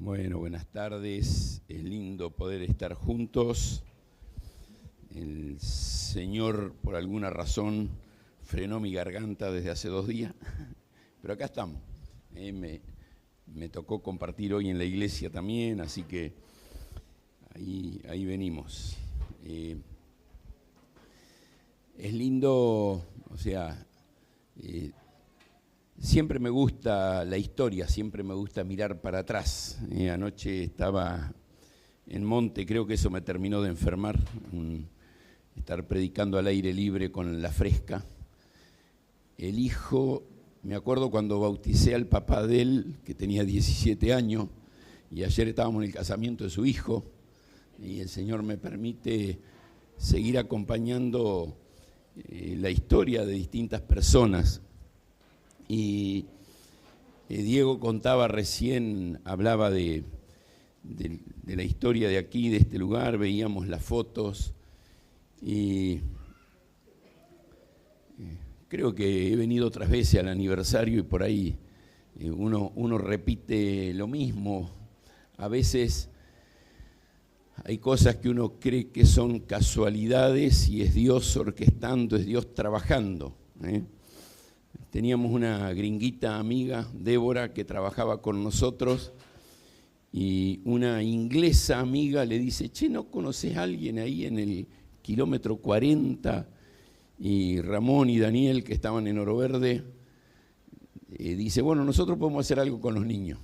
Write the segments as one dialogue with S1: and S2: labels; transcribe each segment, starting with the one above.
S1: Bueno, buenas tardes. Es lindo poder estar juntos. El Señor, por alguna razón, frenó mi garganta desde hace 2 días, pero acá estamos. Me tocó compartir hoy en la iglesia también, así que ahí venimos. Es lindo, siempre me gusta la historia, siempre me gusta mirar para atrás. Anoche estaba en Monte, creo que eso me terminó de enfermar, estar predicando al aire libre con la fresca. El hijo, me acuerdo cuando bauticé al papá de él, que tenía 17 años, y ayer estábamos en el casamiento de su hijo, y el Señor me permite seguir acompañando la historia de distintas personas. Y Diego contaba recién, hablaba de la historia de aquí, de este lugar, veíamos las fotos y creo que he venido otras veces al aniversario y por ahí uno repite lo mismo. A veces hay cosas que uno cree que son casualidades y es Dios orquestando, es Dios trabajando, Teníamos una gringuita amiga, Débora, que trabajaba con nosotros, y una inglesa amiga le dice, che, ¿no conoces a alguien ahí en el kilómetro 40? Y Ramón y Daniel, que estaban en Oro Verde, dice, bueno, nosotros podemos hacer algo con los niños.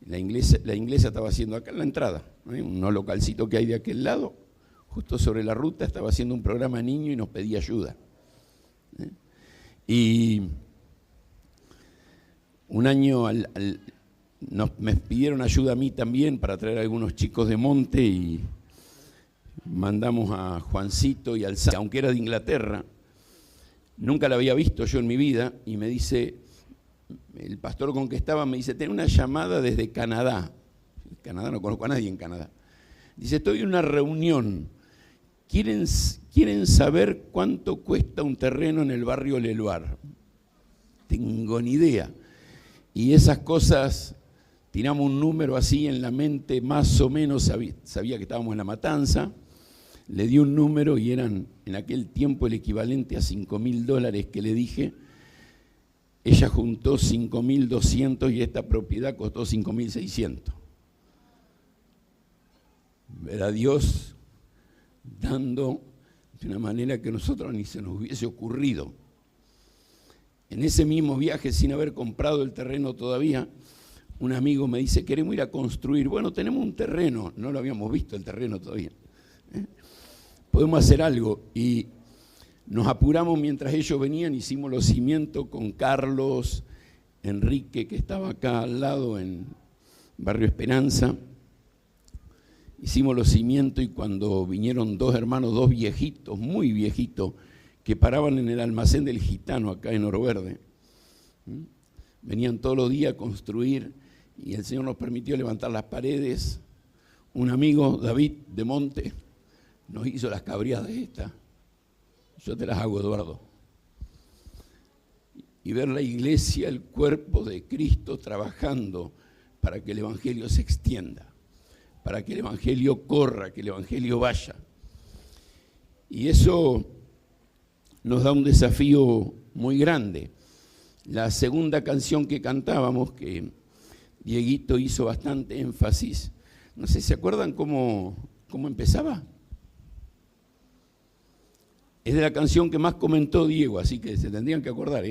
S1: La inglesa estaba haciendo acá en la entrada, un localcito que hay de aquel lado, justo sobre la ruta, estaba haciendo un programa niño y nos pedía ayuda. Y un año me pidieron ayuda a mí también para traer a algunos chicos de Monte y mandamos a Juancito y al Sam, aunque era de Inglaterra, nunca la había visto yo en mi vida, y me dice, el pastor con que estaba me dice, tengo una llamada desde Canadá. Canadá, no conozco a nadie en Canadá. Dice, estoy en una reunión. ¿Quieren saber cuánto cuesta un terreno en el barrio Leluar? Tengo ni idea. Y esas cosas, tiramos un número así en la mente, más o menos sabía que estábamos en La Matanza, le di un número y eran en aquel tiempo el equivalente a $5.000 que le dije. Ella juntó 5.200 y esta propiedad costó 5.600. Ver a Dios dando de una manera que nosotros ni se nos hubiese ocurrido. En ese mismo viaje, sin haber comprado el terreno todavía, un amigo me dice, queremos ir a construir. Bueno, tenemos un terreno, no lo habíamos visto el terreno todavía. Podemos hacer algo. Y nos apuramos mientras ellos venían, hicimos los cimientos con Carlos, Enrique, que estaba acá al lado en Barrio Esperanza. Hicimos los cimientos y cuando vinieron 2 hermanos, 2 viejitos, muy viejitos, que paraban en el almacén del Gitano acá en Oro Verde. Venían todos los días a construir y el Señor nos permitió levantar las paredes. Un amigo, David de Monte, nos hizo las cabriadas estas. Yo te las hago, Eduardo. Y ver la iglesia, el cuerpo de Cristo trabajando para que el Evangelio se extienda, para que el Evangelio corra, que el Evangelio vaya. Y eso nos da un desafío muy grande. La segunda canción que cantábamos, que Dieguito hizo bastante énfasis, no sé, ¿se acuerdan cómo empezaba? Es de la canción que más comentó Diego, así que se tendrían que acordar,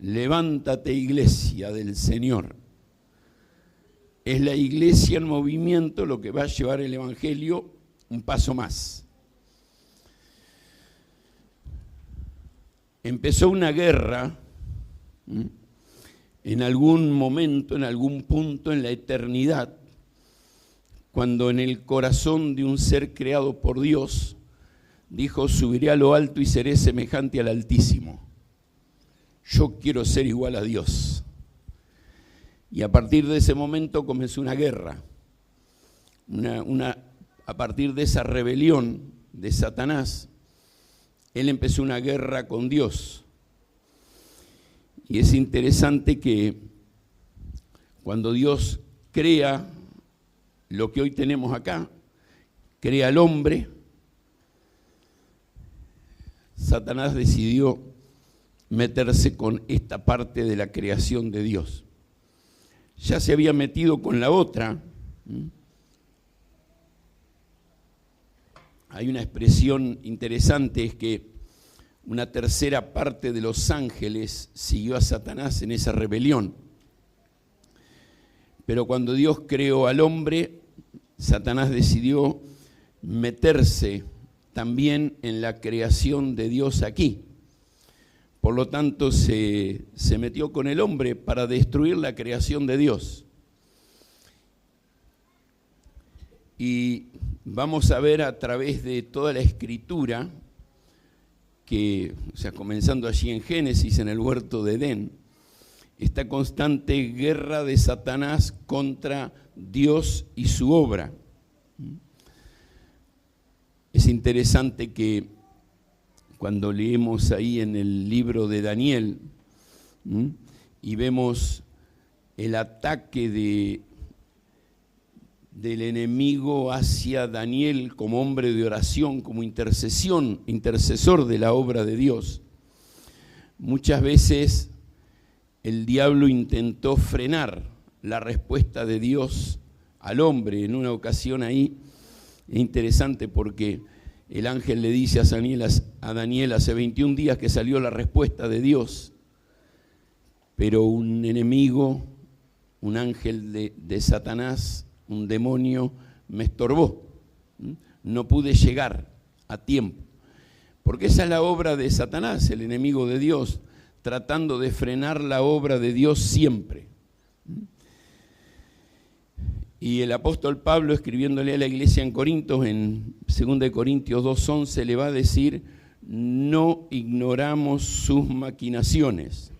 S1: Levántate, iglesia del Señor. Es la iglesia en movimiento lo que va a llevar el Evangelio un paso más. Empezó una guerra en algún momento, en algún punto en la eternidad, cuando en el corazón de un ser creado por Dios dijo, subiré a lo alto y seré semejante al Altísimo. Yo quiero ser igual a Dios. Y a partir de ese momento comenzó una guerra. A partir de esa rebelión de Satanás, él empezó una guerra con Dios. Y es interesante que Cuando Dios crea lo que hoy tenemos acá, crea al hombre, Satanás decidió meterse con esta parte de la creación de Dios. Ya se había metido con la otra. Hay una expresión interesante, es que una tercera parte de los ángeles siguió a Satanás en esa rebelión. Pero cuando Dios creó al hombre, Satanás decidió meterse también en la creación de Dios aquí. Por lo tanto, se metió con el hombre para destruir la creación de Dios. Y vamos a ver a través de toda la Escritura, que, o sea, comenzando allí en Génesis, en el huerto de Edén, esta constante guerra de Satanás contra Dios y su obra. Es interesante que cuando leemos ahí en el libro de Daniel y vemos el ataque del enemigo hacia Daniel como hombre de oración, como intercesor de la obra de Dios, muchas veces el diablo intentó frenar la respuesta de Dios al hombre. En una ocasión ahí, es interesante porque el ángel le dice a Daniel hace 21 días que salió la respuesta de Dios, pero un enemigo, un ángel de Satanás, un demonio, me estorbó. No pude llegar a tiempo. Porque esa es la obra de Satanás, el enemigo de Dios, tratando de frenar la obra de Dios siempre. Y el apóstol Pablo, escribiéndole a la iglesia en Corintios, en 2 Corintios 2:11, le va a decir: no ignoramos sus maquinaciones.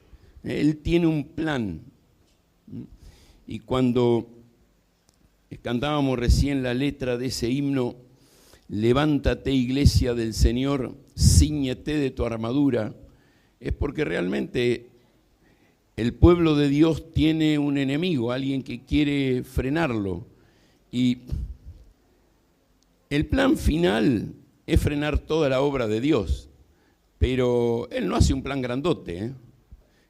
S1: Él tiene un plan. Y cuando cantábamos recién la letra de ese himno, levántate, iglesia del Señor, cíñete de tu armadura, es porque realmente el pueblo de Dios tiene un enemigo, alguien que quiere frenarlo. Y el plan final es frenar toda la obra de Dios, pero Él no hace un plan grandote,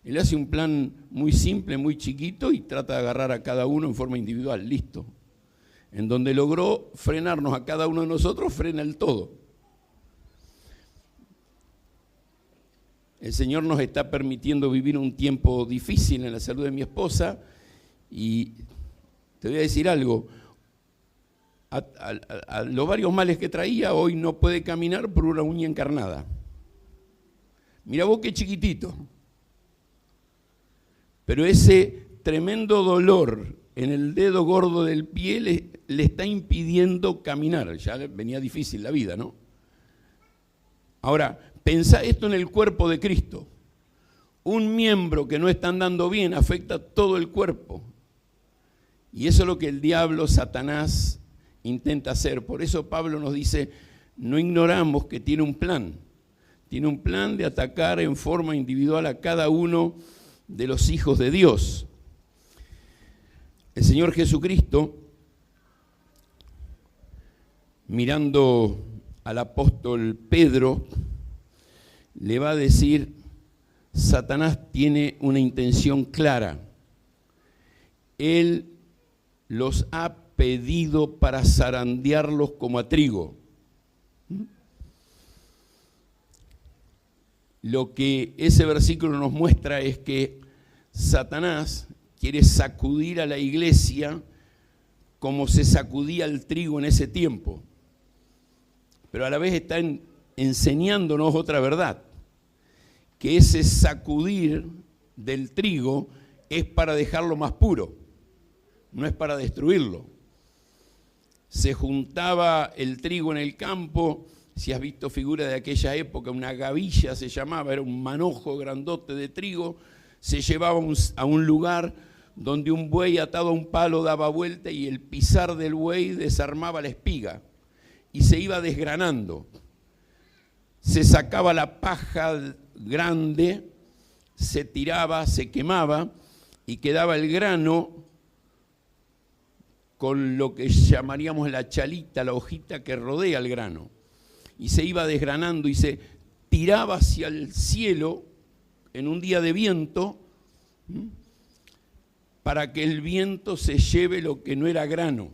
S1: Él hace un plan muy simple, muy chiquito, y trata de agarrar a cada uno en forma individual, listo. En donde logró frenarnos a cada uno de nosotros, frena el todo. El Señor nos está permitiendo vivir un tiempo difícil en la salud de mi esposa, y te voy a decir algo, a los varios males que traía, hoy no puede caminar por una uña encarnada. Mira vos qué chiquitito. Pero ese tremendo dolor en el dedo gordo del pie le está impidiendo caminar. Ya venía difícil la vida, ¿no? Ahora, pensá esto en el cuerpo de Cristo. Un miembro que no está andando bien afecta todo el cuerpo. Y eso es lo que el diablo, Satanás, intenta hacer. Por eso Pablo nos dice, no ignoramos que tiene un plan. Tiene un plan de atacar en forma individual a cada uno de los hijos de Dios. El Señor Jesucristo, mirando al apóstol Pedro, le va a decir, Satanás tiene una intención clara. Él los ha pedido para zarandearlos como a trigo. Lo que ese versículo nos muestra es que Satanás quiere sacudir a la iglesia como se sacudía el trigo en ese tiempo. Pero a la vez está enseñándonos otra verdad, que ese sacudir del trigo es para dejarlo más puro, no es para destruirlo. Se juntaba el trigo en el campo, si has visto figuras de aquella época, una gavilla se llamaba, era un manojo grandote de trigo, se llevaba a un lugar donde un buey atado a un palo daba vuelta y el pisar del buey desarmaba la espiga y se iba desgranando. Se sacaba la paja grande, se tiraba, se quemaba y quedaba el grano con lo que llamaríamos la chalita, la hojita que rodea el grano. Y se iba desgranando y se tiraba hacia el cielo en un día de viento, para que el viento se lleve lo que no era grano.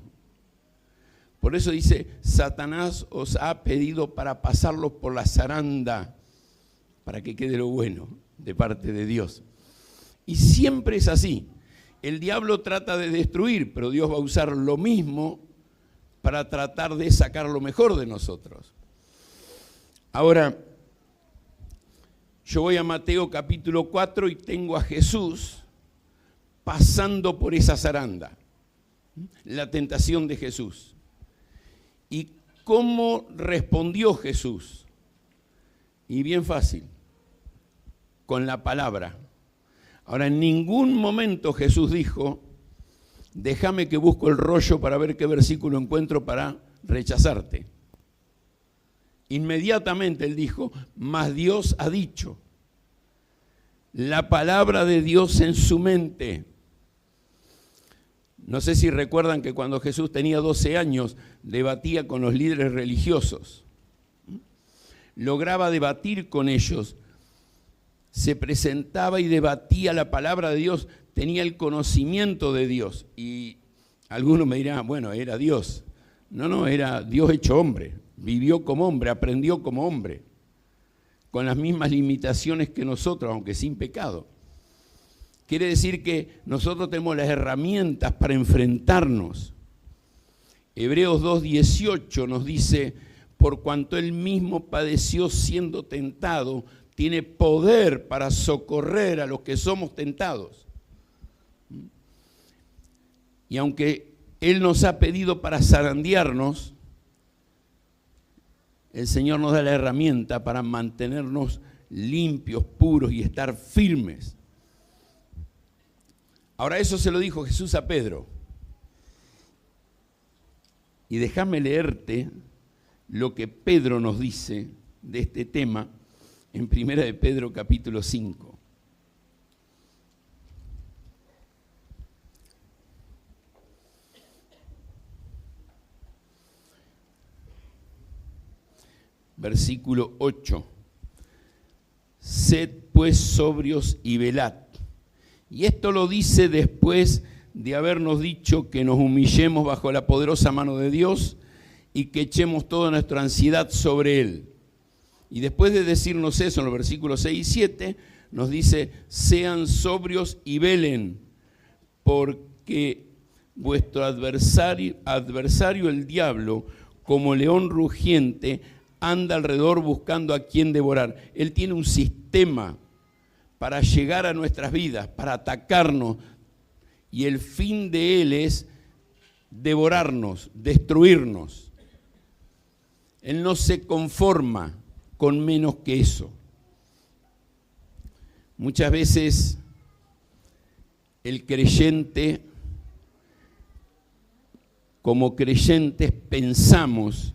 S1: Por eso dice, Satanás os ha pedido para pasarlos por la zaranda, para que quede lo bueno de parte de Dios. Y siempre es así. El diablo trata de destruir, pero Dios va a usar lo mismo para tratar de sacar lo mejor de nosotros. Ahora, yo voy a Mateo capítulo 4 y tengo a Jesús pasando por esa zaranda, la tentación de Jesús. ¿Y cómo respondió Jesús? Y bien fácil, con la palabra. Ahora, en ningún momento Jesús dijo, déjame que busco el rollo para ver qué versículo encuentro para rechazarte. Inmediatamente él dijo, mas Dios ha dicho. La palabra de Dios en su mente. No sé si recuerdan que cuando Jesús tenía 12 años, debatía con los líderes religiosos. Lograba debatir con ellos. Se presentaba y debatía la palabra de Dios. Tenía el conocimiento de Dios. Y algunos me dirán, bueno, era Dios. No, era Dios hecho hombre. Vivió como hombre, aprendió como hombre. Con las mismas limitaciones que nosotros, aunque sin pecado. Quiere decir que nosotros tenemos las herramientas para enfrentarnos. Hebreos 2:18 nos dice, por cuanto él mismo padeció siendo tentado, tiene poder para socorrer a los que somos tentados. Y aunque él nos ha pedido para zarandearnos, el Señor nos da la herramienta para mantenernos limpios, puros y estar firmes. Ahora eso se lo dijo Jesús a Pedro. Y déjame leerte lo que Pedro nos dice de este tema en 1 de Pedro capítulo 5. Versículo 8. Sed pues sobrios y velad. Y esto lo dice después de habernos dicho que nos humillemos bajo la poderosa mano de Dios y que echemos toda nuestra ansiedad sobre Él. Y después de decirnos eso en los versículos 6 y 7, nos dice, sean sobrios y velen, porque vuestro adversario el diablo, como león rugiente, anda alrededor buscando a quien devorar. Él tiene un sistema para llegar a nuestras vidas, para atacarnos, y el fin de él es devorarnos, destruirnos. Él no se conforma con menos que eso. Muchas veces el creyente, como creyentes, pensamos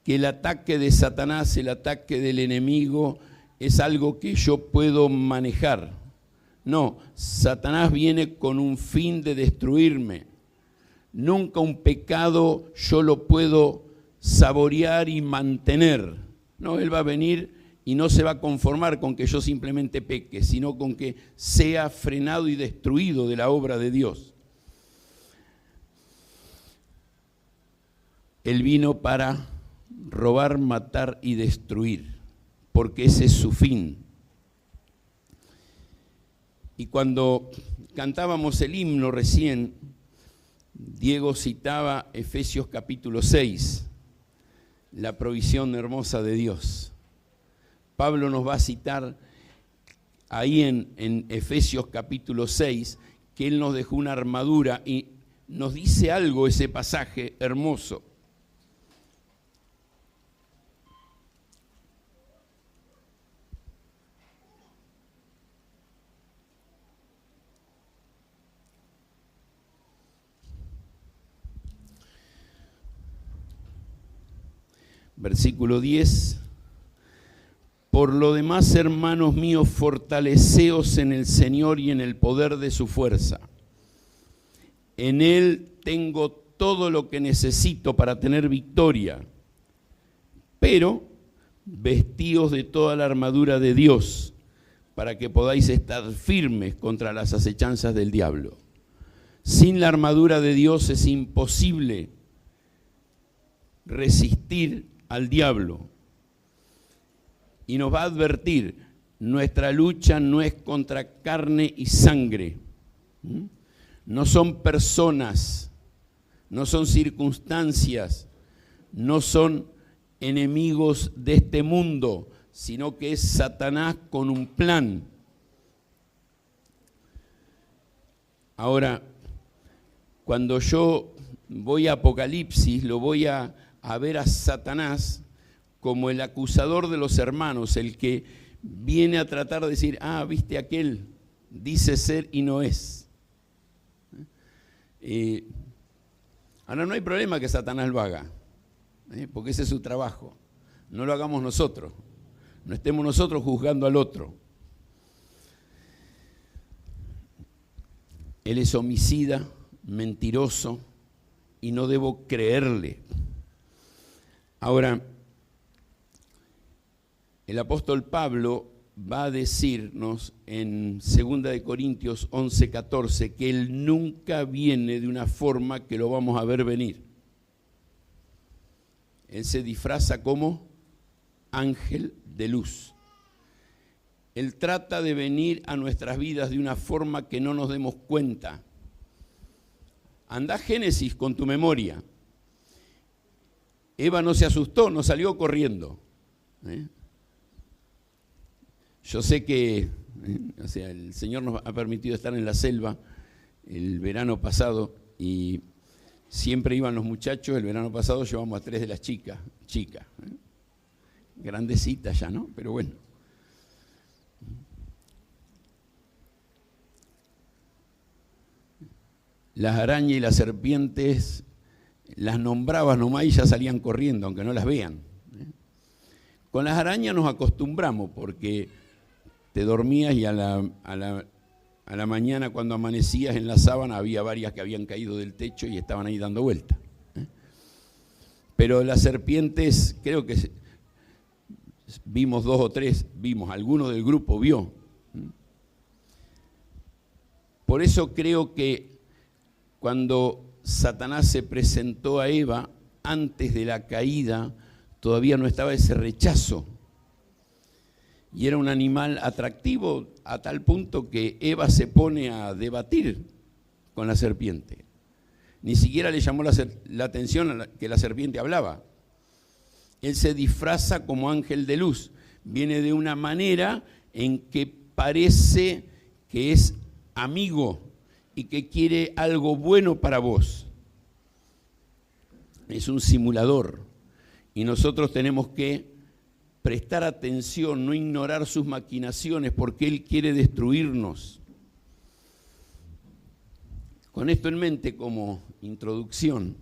S1: que el ataque de Satanás, el ataque del enemigo, es algo que yo puedo manejar. No, Satanás viene con un fin de destruirme. Nunca un pecado yo lo puedo saborear y mantener. No, él va a venir y no se va a conformar con que yo simplemente peque, sino con que sea frenado y destruido de la obra de Dios. Él vino para robar, matar y destruir, porque ese es su fin. Y cuando cantábamos el himno recién, Diego citaba Efesios capítulo 6, la provisión hermosa de Dios. Pablo nos va a citar ahí en Efesios capítulo 6, que él nos dejó una armadura y nos dice algo ese pasaje hermoso. Versículo 10, por lo demás, hermanos míos, fortaleceos en el Señor y en el poder de su fuerza. En Él tengo todo lo que necesito para tener victoria, pero vestíos de toda la armadura de Dios, para que podáis estar firmes contra las acechanzas del diablo. Sin la armadura de Dios es imposible resistir al diablo. Y nos va a advertir, nuestra lucha no es contra carne y sangre. No son personas, no son circunstancias, no son enemigos de este mundo, sino que es Satanás con un plan. Ahora, cuando yo voy a Apocalipsis, lo voy a ver a Satanás como el acusador de los hermanos, el que viene a tratar de decir, viste aquel, dice ser y no es. Ahora no hay problema que Satanás lo haga, porque ese es su trabajo. No lo hagamos nosotros, no estemos nosotros juzgando al otro. Él es homicida, mentiroso, y no debo creerle. Ahora, el apóstol Pablo va a decirnos en 2 de Corintios 11:14 que Él nunca viene de una forma que lo vamos a ver venir. Él se disfraza como ángel de luz. Él trata de venir a nuestras vidas de una forma que no nos demos cuenta. Anda a Génesis con tu memoria. Eva no se asustó, no salió corriendo. Yo sé que el Señor nos ha permitido estar en la selva el verano pasado y siempre iban los muchachos. El verano pasado llevamos a 3 de las chicas, grandecitas ya, ¿no? Pero bueno. Las arañas y las serpientes las nombrabas nomás y ya salían corriendo, aunque no las vean. Con las arañas nos acostumbramos porque te dormías y a la mañana cuando amanecías en la sábana había varias que habían caído del techo y estaban ahí dando vuelta. Pero las serpientes, creo que vimos 2 o 3, alguno del grupo vio. Por eso creo que cuando Satanás se presentó a Eva, antes de la caída, todavía no estaba ese rechazo. Y era un animal atractivo a tal punto que Eva se pone a debatir con la serpiente. Ni siquiera le llamó la atención que la serpiente hablaba. Él se disfraza como ángel de luz. Viene de una manera en que parece que es amigo y que quiere algo bueno para vos. Es un simulador y nosotros tenemos que prestar atención, no ignorar sus maquinaciones porque Él quiere destruirnos. Con esto en mente como introducción,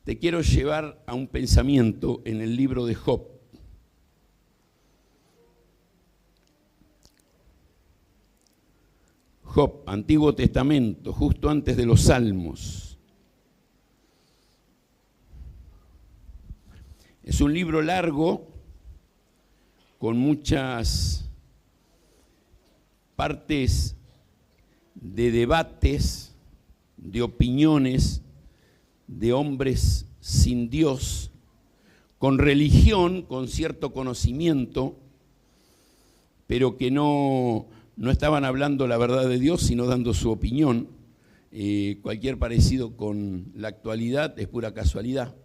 S1: te quiero llevar a un pensamiento en el libro de Job. Job, Antiguo Testamento, justo antes de los Salmos. Es un libro largo, con muchas partes de debates, de opiniones, de hombres sin Dios, con religión, con cierto conocimiento, pero que no estaban hablando la verdad de Dios, sino dando su opinión. Cualquier parecido con la actualidad es pura casualidad.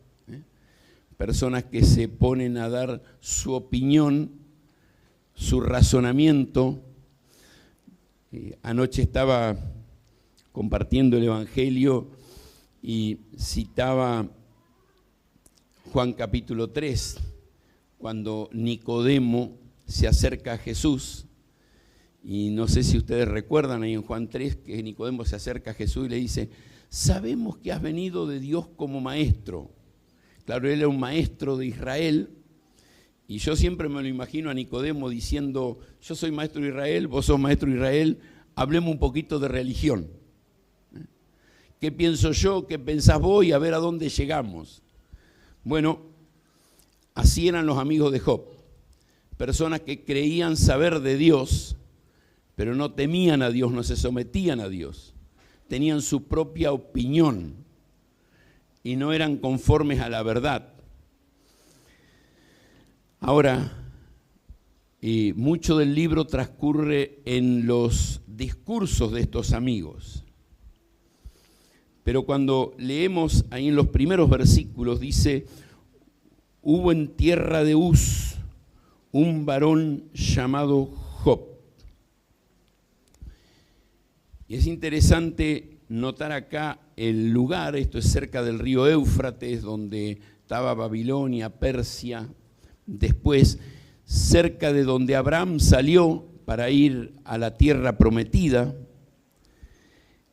S1: Personas que se ponen a dar su opinión, su razonamiento. Anoche estaba compartiendo el Evangelio y citaba Juan capítulo 3, cuando Nicodemo se acerca a Jesús. Y no sé si ustedes recuerdan ahí en Juan 3 que Nicodemo se acerca a Jesús y le dice, sabemos que has venido de Dios como maestro. Claro, él era un maestro de Israel y yo siempre me lo imagino a Nicodemo diciendo, yo soy maestro de Israel, vos sos maestro de Israel, hablemos un poquito de religión. ¿Qué pienso yo? ¿Qué pensás vos? Y a ver a dónde llegamos. Bueno, así eran los amigos de Job. Personas que creían saber de Dios, pero no temían a Dios, no se sometían a Dios. Tenían su propia opinión y no eran conformes a la verdad. Ahora, mucho del libro transcurre en los discursos de estos amigos. Pero cuando leemos ahí en los primeros versículos, dice: hubo en tierra de Uz un varón llamado Job. Y es interesante notar acá el lugar. Esto es cerca del río Éufrates, donde estaba Babilonia, Persia. Después, cerca de donde Abraham salió para ir a la tierra prometida.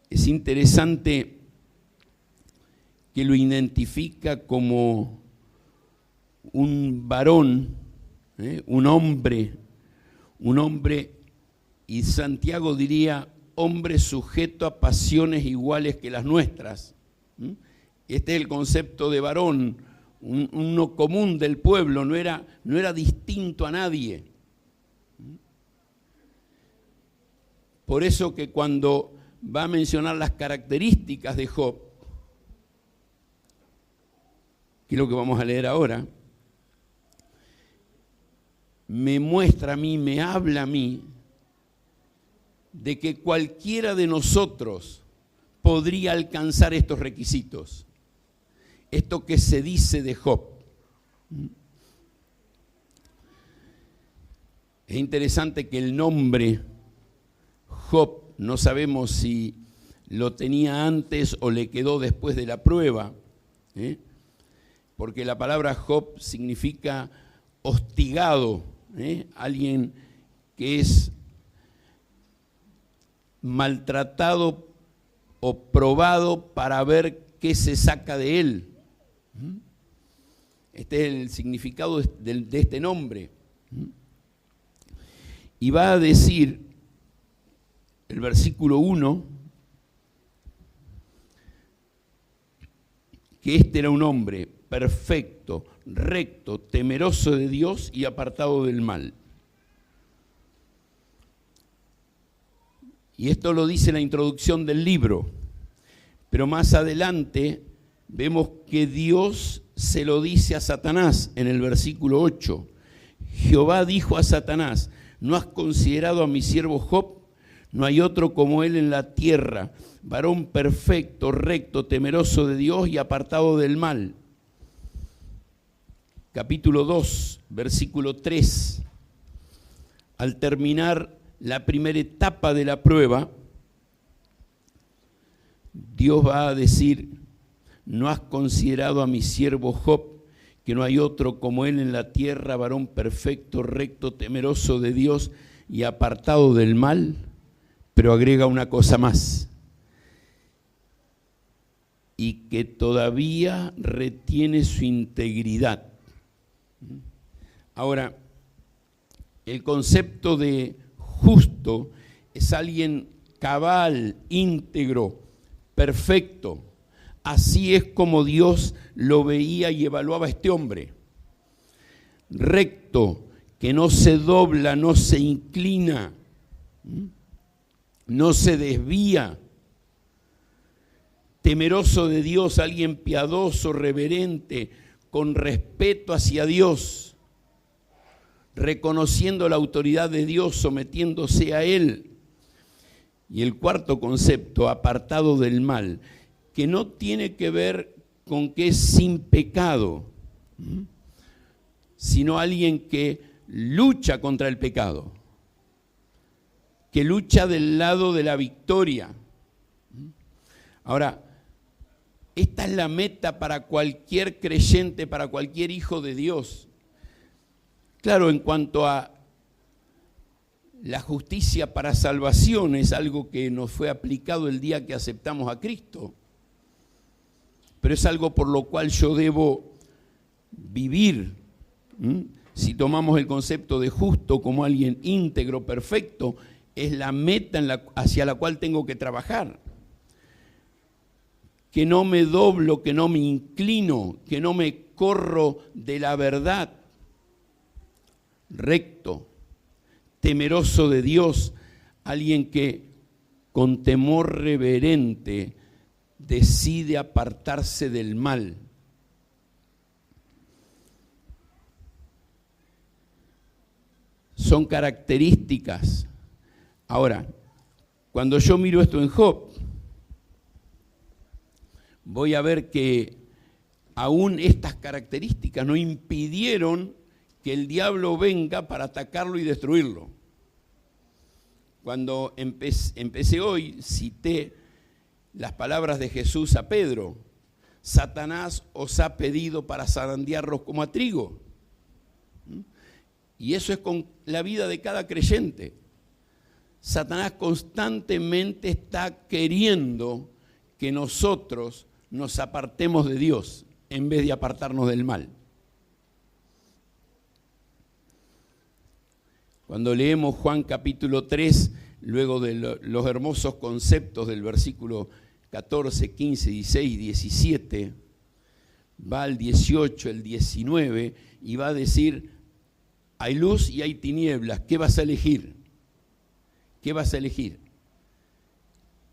S1: Es interesante que lo identifica como un varón, un hombre, y Santiago diría, hombre sujeto a pasiones iguales que las nuestras. Este es el concepto de varón, uno común del pueblo, no era distinto a nadie. Por eso que cuando va a mencionar las características de Job, que es lo que vamos a leer ahora, me muestra a mí, me habla a mí, de que cualquiera de nosotros podría alcanzar estos requisitos. Esto que se dice de Job. Es interesante que el nombre Job, no sabemos si lo tenía antes o le quedó después de la prueba, porque la palabra Job significa hostigado, alguien que es maltratado o probado para ver qué se saca de él. Este es el significado de este nombre. Y va a decir el versículo 1 que este era un hombre perfecto, recto, temeroso de Dios y apartado del mal. Y esto lo dice la introducción del libro, pero más adelante vemos que Dios se lo dice a Satanás en el versículo 8. Jehová dijo a Satanás: ¿no has considerado a mi siervo Job? No hay otro como él en la tierra, varón perfecto, recto, temeroso de Dios y apartado del mal. Capítulo 2, versículo 3. Al terminar la primera etapa de la prueba, Dios va a decir: ¿no has considerado a mi siervo Job, que no hay otro como él en la tierra, varón perfecto, recto, temeroso de Dios y apartado del mal? Pero agrega una cosa más: y que todavía retiene su integridad. Ahora, el concepto de justo es alguien cabal, íntegro, perfecto. Así es como Dios lo veía y evaluaba a este hombre. Recto, que no se dobla, no se inclina, no se desvía. Temeroso de Dios, alguien piadoso, reverente, con respeto hacia Dios, reconociendo la autoridad de Dios, sometiéndose a Él. Y el cuarto concepto, apartado del mal, que no tiene que ver con que es sin pecado, sino alguien que lucha contra el pecado, que lucha del lado de la victoria. Ahora, esta es la meta para cualquier creyente, para cualquier hijo de Dios. Claro, en cuanto a la justicia para salvación, es algo que nos fue aplicado el día que aceptamos a Cristo, pero es algo por lo cual yo debo vivir. Si tomamos el concepto de justo como alguien íntegro, perfecto, es la meta hacia la cual tengo que trabajar. que no me doblo, que no me inclino, que no me corro de la verdad. Recto, temeroso de Dios, alguien que con temor reverente decide apartarse del mal. Son características. Ahora, cuando yo miro esto en Job, voy a ver que aún estas características no impidieron que el diablo venga para atacarlo y destruirlo. Cuando empecé hoy, cité las palabras de Jesús a Pedro: Satanás os ha pedido para zarandearlos como a trigo. Y eso es con la vida de cada creyente. Satanás constantemente está queriendo que nosotros nos apartemos de Dios en vez de apartarnos del mal. Cuando leemos Juan capítulo 3, luego de los hermosos conceptos del versículo 14, 15, 16, 17, va al 18, el 19, y va a decir: hay luz y hay tinieblas, ¿qué vas a elegir? ¿Qué vas a elegir?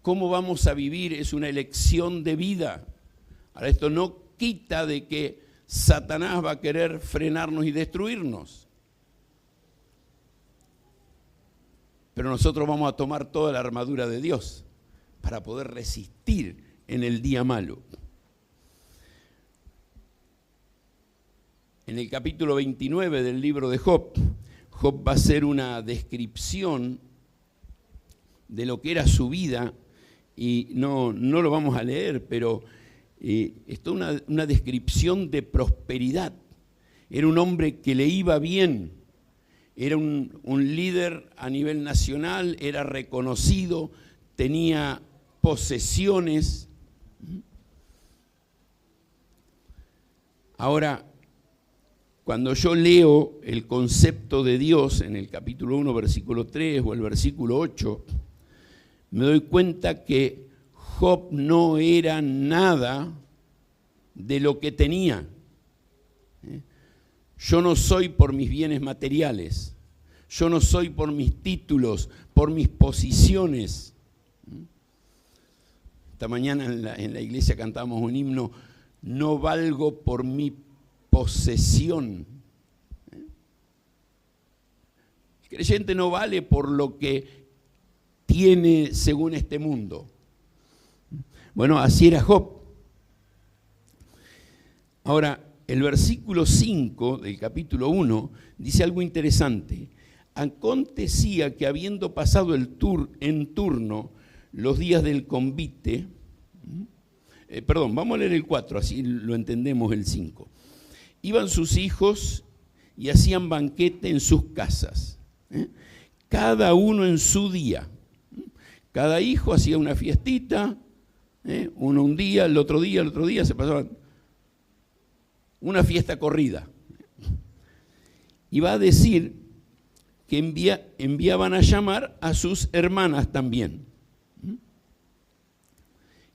S1: ¿Cómo vamos a vivir? Es una elección de vida. Ahora, esto no quita de que Satanás va a querer frenarnos y destruirnos. Pero nosotros vamos a tomar toda la armadura de Dios para poder resistir en el día malo. En el capítulo 29 del libro de Job, Job va a hacer una descripción de lo que era su vida, y no lo vamos a leer, pero es toda una descripción de prosperidad. Era un hombre que le iba bien, era un líder a nivel nacional, era reconocido, tenía posesiones. Ahora, cuando yo leo el concepto de Dios en el capítulo 1, versículo 3 o el versículo 8, me doy cuenta que Job no era nada de lo que tenía. Yo no soy por mis bienes materiales, yo no soy por mis títulos, por mis posiciones. Esta mañana en la iglesia cantamos un himno: no valgo por mi posesión. El creyente no vale por lo que tiene según este mundo. Bueno, así era Job. Ahora, el versículo 5 del capítulo 1 dice algo interesante. Acontecía que habiendo pasado en turno los días del convite, vamos a leer el 4, así lo entendemos el 5. Iban sus hijos y hacían banquete en sus casas, cada uno en su día. Cada hijo hacía una fiestita, uno un día, el otro día, se pasaban una fiesta corrida. Y va a decir que enviaban a llamar a sus hermanas también,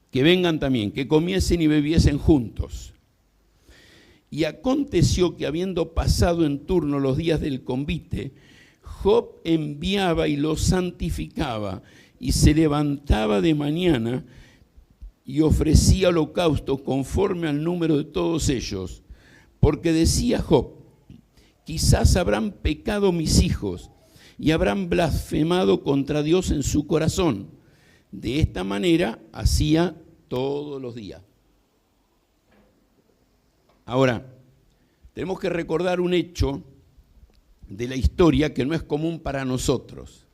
S1: que vengan también, que comiesen y bebiesen juntos. Y aconteció que habiendo pasado en turno los días del convite, Job enviaba y los santificaba, y se levantaba de mañana y ofrecía holocausto conforme al número de todos ellos, porque decía Job: quizás habrán pecado mis hijos y habrán blasfemado contra Dios en su corazón. De esta manera hacía todos los días. Ahora, tenemos que recordar un hecho de la historia que no es común para nosotros.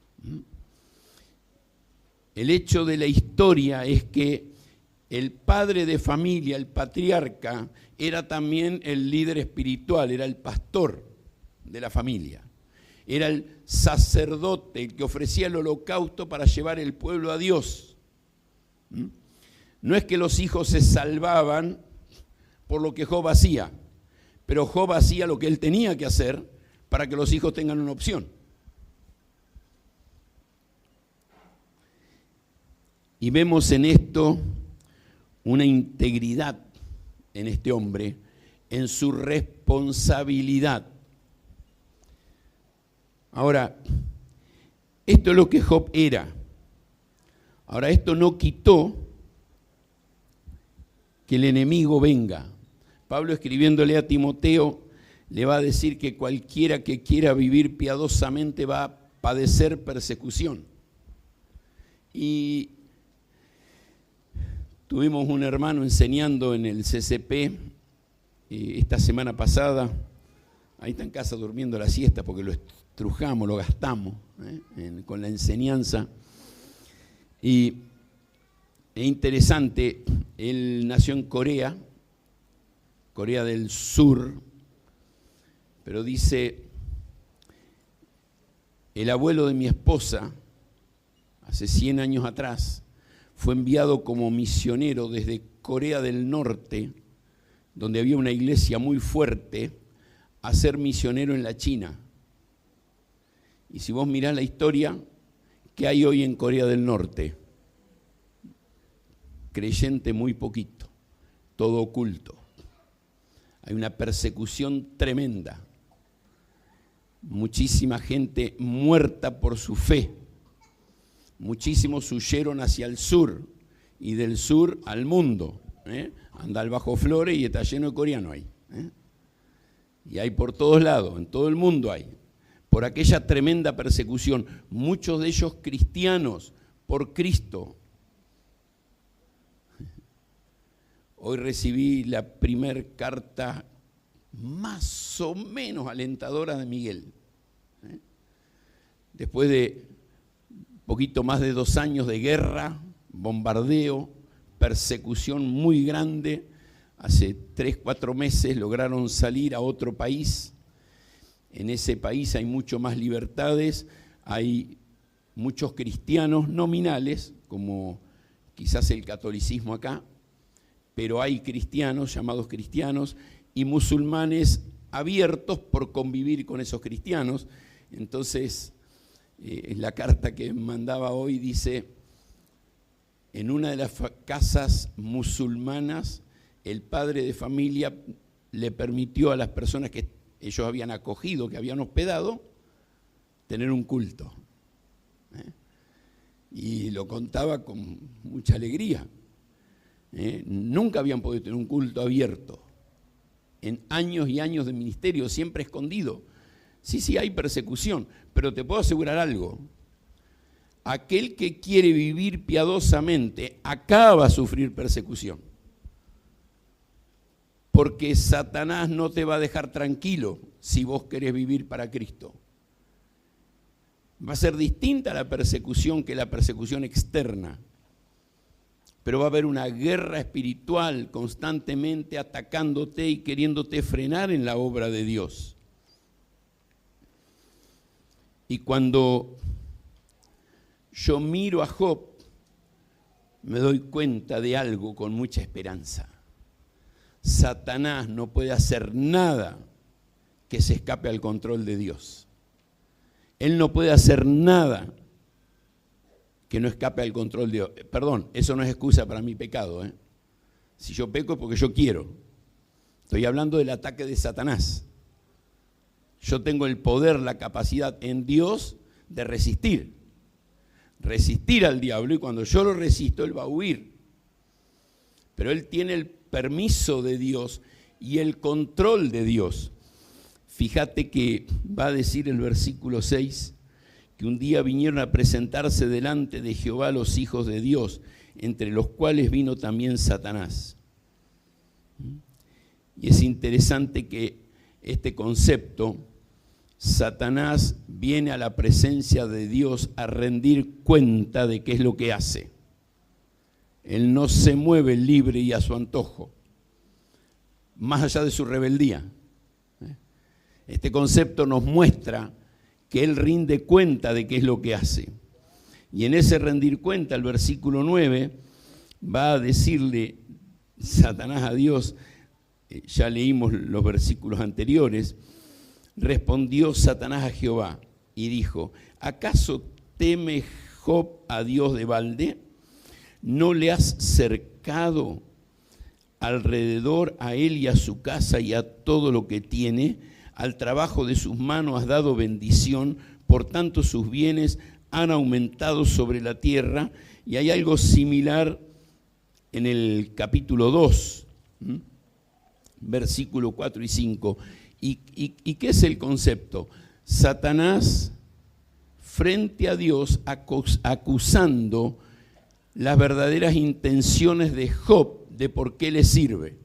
S1: El hecho de la historia es que el padre de familia, el patriarca, era también el líder espiritual, era el pastor de la familia. Era el sacerdote, el que ofrecía el holocausto para llevar el pueblo a Dios. No es que los hijos se salvaban por lo que Job hacía, pero Job hacía lo que él tenía que hacer para que los hijos tengan una opción. Y vemos en esto una integridad en este hombre, en su responsabilidad. Ahora, esto es lo que Job era. Ahora, esto no quitó que el enemigo venga. Pablo, escribiéndole a Timoteo, le va a decir que cualquiera que quiera vivir piadosamente va a padecer persecución. Y tuvimos un hermano enseñando en el CCP esta semana pasada. Ahí está en casa durmiendo la siesta porque lo estrujamos, lo gastamos con la enseñanza. Y es interesante, él nació en Corea del Sur, pero dice, el abuelo de mi esposa, hace 100 años atrás, fue enviado como misionero desde Corea del Norte, donde había una iglesia muy fuerte, a ser misionero en la China. Y si vos mirás la historia, ¿qué hay hoy en Corea del Norte? Creyente muy poquito, todo oculto. Hay una persecución tremenda. Muchísima gente muerta por su fe. Muchísimos huyeron hacia el sur y del sur al mundo. Anda al Bajo Flores y está lleno de coreanos ahí. Y hay por todos lados, en todo el mundo hay. Por aquella tremenda persecución, muchos de ellos cristianos por Cristo. Hoy recibí la primer carta más o menos alentadora de Miguel. Después de poquito más de 2 años de guerra, bombardeo, persecución muy grande, hace 3-4 meses lograron salir a otro país. En ese país hay mucho más libertades, hay muchos cristianos nominales, como quizás el catolicismo acá, pero hay cristianos, llamados cristianos, y musulmanes abiertos por convivir con esos cristianos. Entonces, la carta que mandaba hoy dice, en una de las casas musulmanas, el padre de familia le permitió a las personas que ellos habían acogido, que habían hospedado, tener un culto. Y lo contaba con mucha alegría. Nunca habían podido tener un culto abierto. En años y años de ministerio, siempre escondido. Sí, hay persecución, pero te puedo asegurar algo. Aquel que quiere vivir piadosamente acá va a sufrir persecución. Porque Satanás no te va a dejar tranquilo si vos querés vivir para Cristo. Va a ser distinta la persecución que la persecución externa. Pero va a haber una guerra espiritual constantemente atacándote y queriéndote frenar en la obra de Dios. Y cuando yo miro a Job, me doy cuenta de algo con mucha esperanza. Satanás no puede hacer nada que se escape al control de Dios. Él no puede hacer nada que no escape al control de Dios. Perdón, eso no es excusa para mi pecado. Si yo peco es porque yo quiero. Estoy hablando del ataque de Satanás. Yo tengo el poder, la capacidad en Dios de resistir. Resistir al diablo, y cuando yo lo resisto, él va a huir. Pero él tiene el permiso de Dios y el control de Dios. Fíjate que va a decir el versículo 6, que un día vinieron a presentarse delante de Jehová los hijos de Dios, entre los cuales vino también Satanás. Y es interesante que este concepto, Satanás viene a la presencia de Dios a rendir cuenta de qué es lo que hace. Él no se mueve libre y a su antojo, más allá de su rebeldía. Este concepto nos muestra que él rinde cuenta de qué es lo que hace. Y en ese rendir cuenta, el versículo 9, va a decirle Satanás a Dios, ya leímos los versículos anteriores, respondió Satanás a Jehová y dijo, ¿acaso teme Job a Dios de balde? ¿No le has cercado alrededor a él y a su casa y a todo lo que tiene. Al trabajo de sus manos has dado bendición, por tanto sus bienes han aumentado sobre la tierra. Y hay algo similar en el capítulo 2, versículo 4 y 5. ¿Y qué es el concepto? Satanás frente a Dios acusando las verdaderas intenciones de Job, de por qué le sirve.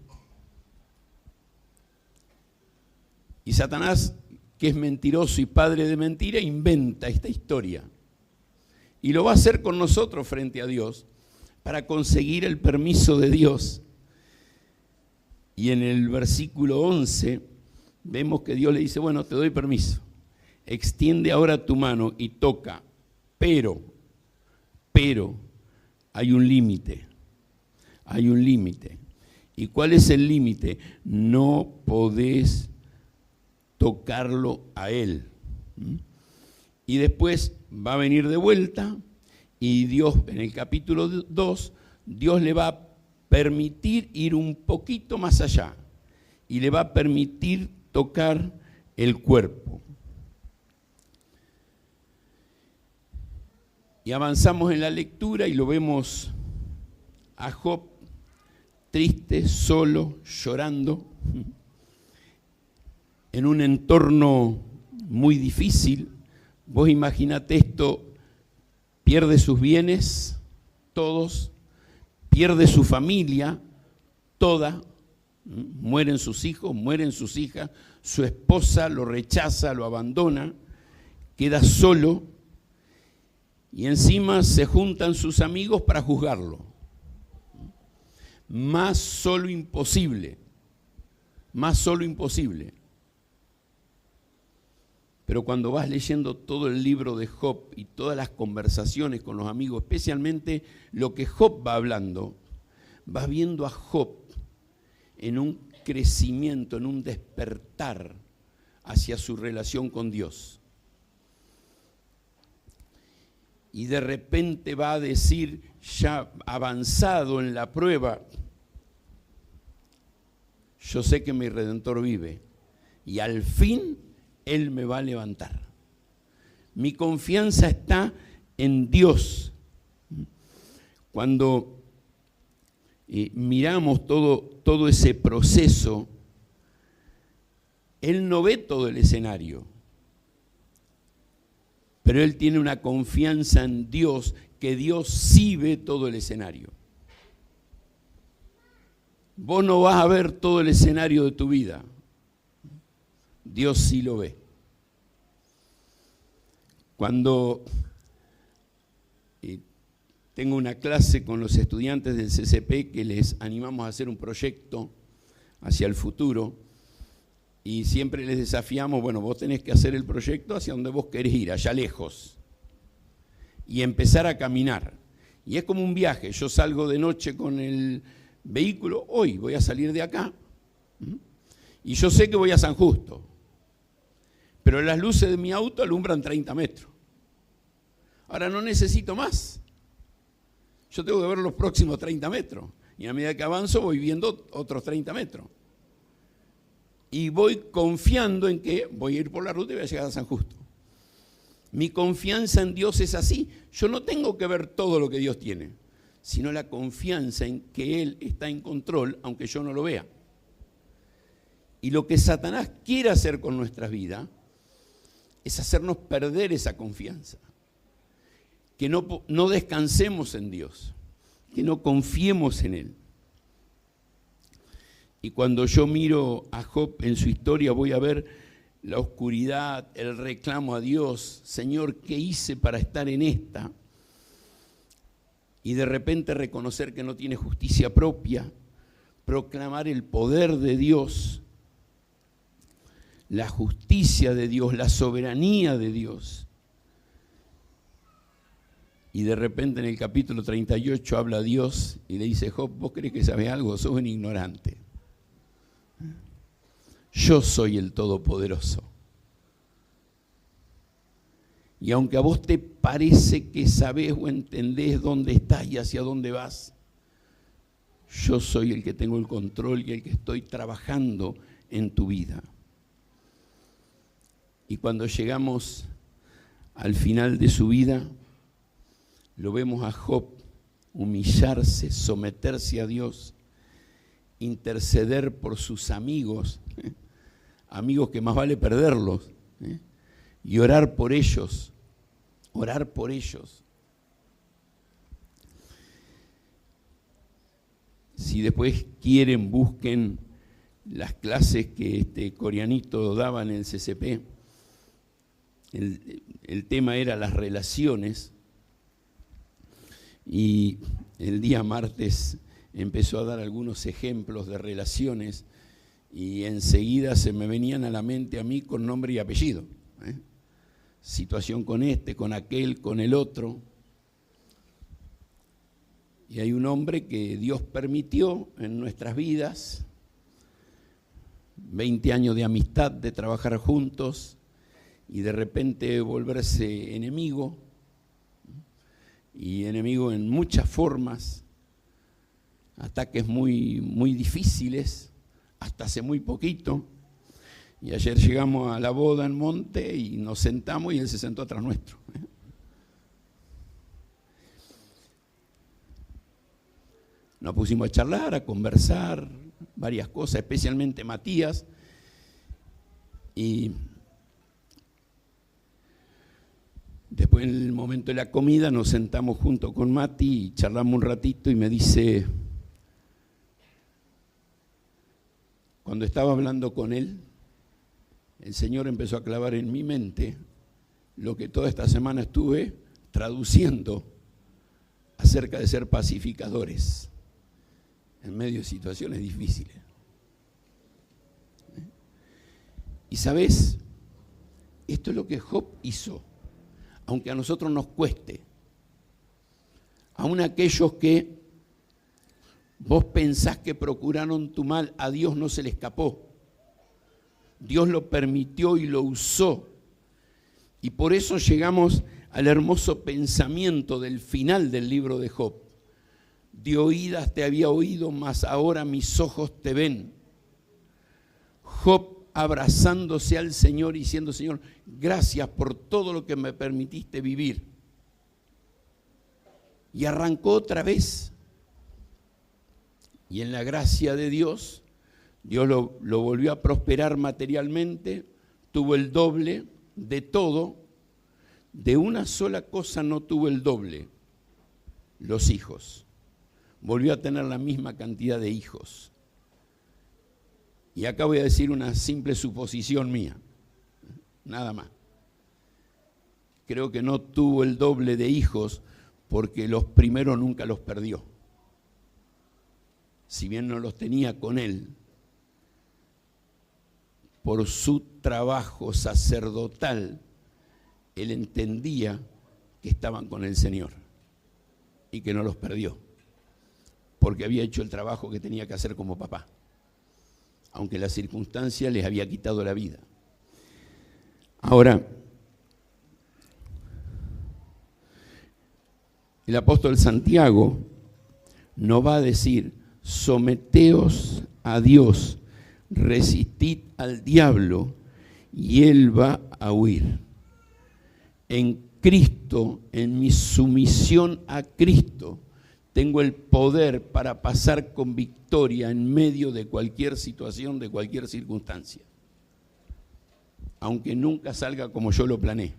S1: Y Satanás, que es mentiroso y padre de mentira, inventa esta historia. Y lo va a hacer con nosotros frente a Dios para conseguir el permiso de Dios. Y en el versículo 11 vemos que Dios le dice, bueno, te doy permiso. Extiende ahora tu mano y toca, pero hay un límite. Hay un límite. ¿Y cuál es el límite? No podés tocarlo a él. Y después va a venir de vuelta y Dios, en el capítulo 2, Dios le va a permitir ir un poquito más allá y le va a permitir tocar el cuerpo. Y avanzamos en la lectura y lo vemos a Job triste, solo, llorando, en un entorno muy difícil. Vos imaginate esto, pierde sus bienes, todos, pierde su familia, toda, mueren sus hijos, mueren sus hijas, su esposa lo rechaza, lo abandona, queda solo. Y encima se juntan sus amigos para juzgarlo. Más solo imposible. Más solo imposible. Pero cuando vas leyendo todo el libro de Job y todas las conversaciones con los amigos, especialmente lo que Job va hablando, vas viendo a Job en un crecimiento, en un despertar hacia su relación con Dios. Y de repente va a decir, ya avanzado en la prueba, yo sé que mi Redentor vive y al fin Él me va a levantar. Mi confianza está en Dios. Cuando miramos todo ese proceso, Él no ve todo el escenario. Pero él tiene una confianza en Dios, que Dios sí ve todo el escenario. Vos no vas a ver todo el escenario de tu vida. Dios sí lo ve. Cuando tengo una clase con los estudiantes del CCP que les animamos a hacer un proyecto hacia el futuro, y siempre les desafiamos, bueno, vos tenés que hacer el proyecto hacia donde vos querés ir, allá lejos, y empezar a caminar. Y es como un viaje, yo salgo de noche con el vehículo, hoy voy a salir de acá, y yo sé que voy a San Justo, pero las luces de mi auto alumbran 30 metros. Ahora no necesito más, yo tengo que ver los próximos 30 metros, y a medida que avanzo voy viendo otros 30 metros. Y voy confiando en que voy a ir por la ruta y voy a llegar a San Justo. Mi confianza en Dios es así. Yo no tengo que ver todo lo que Dios tiene, sino la confianza en que Él está en control, aunque yo no lo vea. Y lo que Satanás quiere hacer con nuestras vidas es hacernos perder esa confianza. Que no descansemos en Dios, que no confiemos en Él. Y cuando yo miro a Job en su historia, voy a ver la oscuridad, el reclamo a Dios. Señor, ¿qué hice para estar en esta? Y de repente reconocer que no tiene justicia propia, proclamar el poder de Dios, la justicia de Dios, la soberanía de Dios. Y de repente en el capítulo 38 habla Dios y le dice, Job, ¿vos crees que sabés algo? Sos un ignorante. Yo soy el Todopoderoso. Y aunque a vos te parece que sabés o entendés dónde estás y hacia dónde vas, yo soy el que tengo el control y el que estoy trabajando en tu vida. Y cuando llegamos al final de su vida, lo vemos a Job humillarse, someterse a Dios, interceder por sus amigos, amigos que más vale perderlos, y orar por ellos, orar por ellos. Si después quieren, busquen las clases que Corianito daba en el CCP. El tema era las relaciones, y el día martes empezó a dar algunos ejemplos de relaciones y enseguida se me venían a la mente a mí con nombre y apellido. Situación con este, con aquel, con el otro. Y hay un hombre que Dios permitió en nuestras vidas, 20 años de amistad, de trabajar juntos, y de repente volverse enemigo, y enemigo en muchas formas, ataques muy, muy difíciles, hasta hace muy poquito. Y ayer llegamos a la boda en Monte y nos sentamos y él se sentó atrás nuestro. Nos pusimos a charlar, a conversar, varias cosas, especialmente Matías. Y después, en el momento de la comida, nos sentamos junto con Mati y charlamos un ratito y me dice, cuando estaba hablando con él, el Señor empezó a clavar en mi mente lo que toda esta semana estuve traduciendo acerca de ser pacificadores en medio de situaciones difíciles. Y sabes, esto es lo que Job hizo, aunque a nosotros nos cueste. Aún aquellos que vos pensás que procuraron tu mal, a Dios no se le escapó. Dios lo permitió y lo usó. Y por eso llegamos al hermoso pensamiento del final del libro de Job. De oídas te había oído, mas ahora mis ojos te ven. Job abrazándose al Señor y diciendo, Señor, gracias por todo lo que me permitiste vivir. Y arrancó otra vez. Y en la gracia de Dios, Dios lo volvió a prosperar materialmente, tuvo el doble de todo. De una sola cosa no tuvo el doble, los hijos. Volvió a tener la misma cantidad de hijos. Y acá voy a decir una simple suposición mía, nada más. Creo que no tuvo el doble de hijos porque los primeros nunca los perdió. Si bien no los tenía con él, por su trabajo sacerdotal, él entendía que estaban con el Señor y que no los perdió, porque había hecho el trabajo que tenía que hacer como papá, aunque la circunstancia les había quitado la vida. Ahora, el apóstol Santiago nos va a decir, someteos a Dios, resistid al diablo y él va a huir. En Cristo, en mi sumisión a Cristo, tengo el poder para pasar con victoria en medio de cualquier situación, de cualquier circunstancia. Aunque nunca salga como yo lo planeé.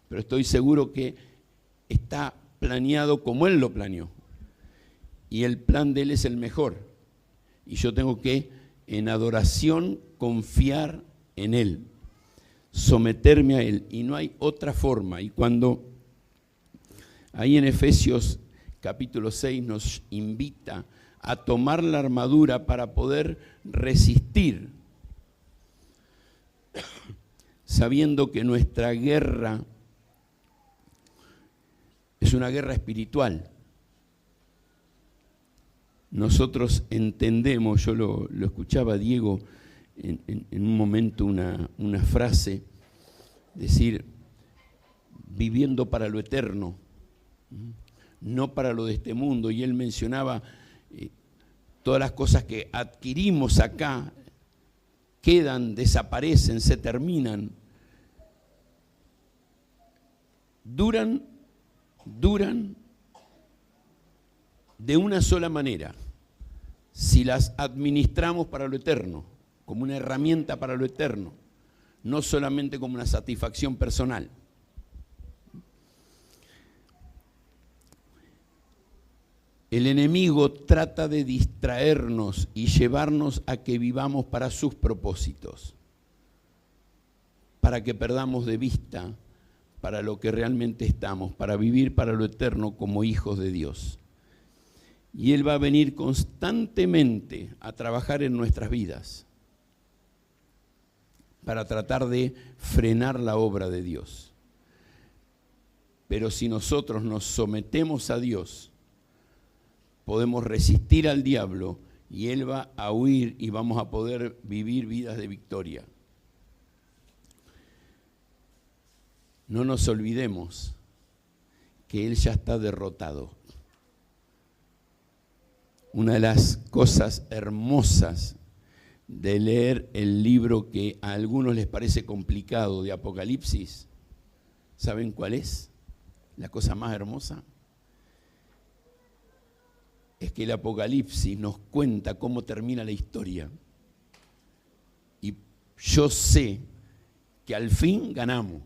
S1: Pero estoy seguro que está planeado como Él lo planeó. Y el plan de Él es el mejor. Y yo tengo que, en adoración, confiar en Él. Someterme a Él. Y no hay otra forma. Y cuando ahí en Efesios capítulo 6 nos invita a tomar la armadura para poder resistir, sabiendo que nuestra guerra es una guerra espiritual. Nosotros entendemos, yo lo escuchaba a Diego en un momento, una frase, decir, viviendo para lo eterno, no para lo de este mundo. Y él mencionaba Todas las cosas que adquirimos acá quedan, desaparecen, se terminan. Duran de una sola manera, si las administramos para lo eterno, como una herramienta para lo eterno, no solamente como una satisfacción personal. El enemigo trata de distraernos y llevarnos a que vivamos para sus propósitos, para que perdamos de vista para lo que realmente estamos, para vivir para lo eterno como hijos de Dios. Y Él va a venir constantemente a trabajar en nuestras vidas para tratar de frenar la obra de Dios. Pero si nosotros nos sometemos a Dios, podemos resistir al diablo y Él va a huir y vamos a poder vivir vidas de victoria. No nos olvidemos que Él ya está derrotado. Una de las cosas hermosas de leer el libro que a algunos les parece complicado de Apocalipsis, ¿saben cuál es? La cosa más hermosa es que el Apocalipsis nos cuenta cómo termina la historia. Y yo sé que al fin ganamos.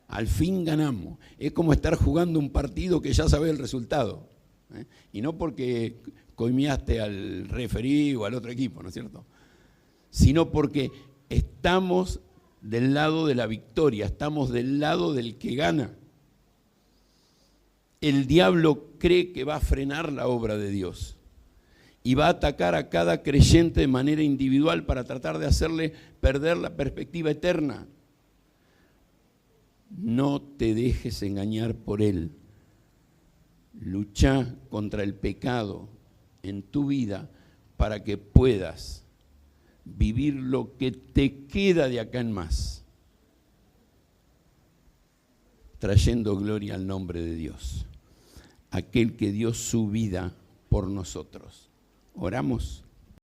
S1: Al fin ganamos. Es como estar jugando un partido que ya sabes el resultado. Y no porque coimeaste al referí o al otro equipo, ¿no es cierto? Sino porque estamos del lado de la victoria, estamos del lado del que gana. El diablo cree que va a frenar la obra de Dios y va a atacar a cada creyente de manera individual para tratar de hacerle perder la perspectiva eterna. No te dejes engañar por él. Lucha contra el pecado en tu vida para que puedas vivir lo que te queda de acá en más, trayendo gloria al nombre de Dios, aquel que dio su vida por nosotros. Oramos.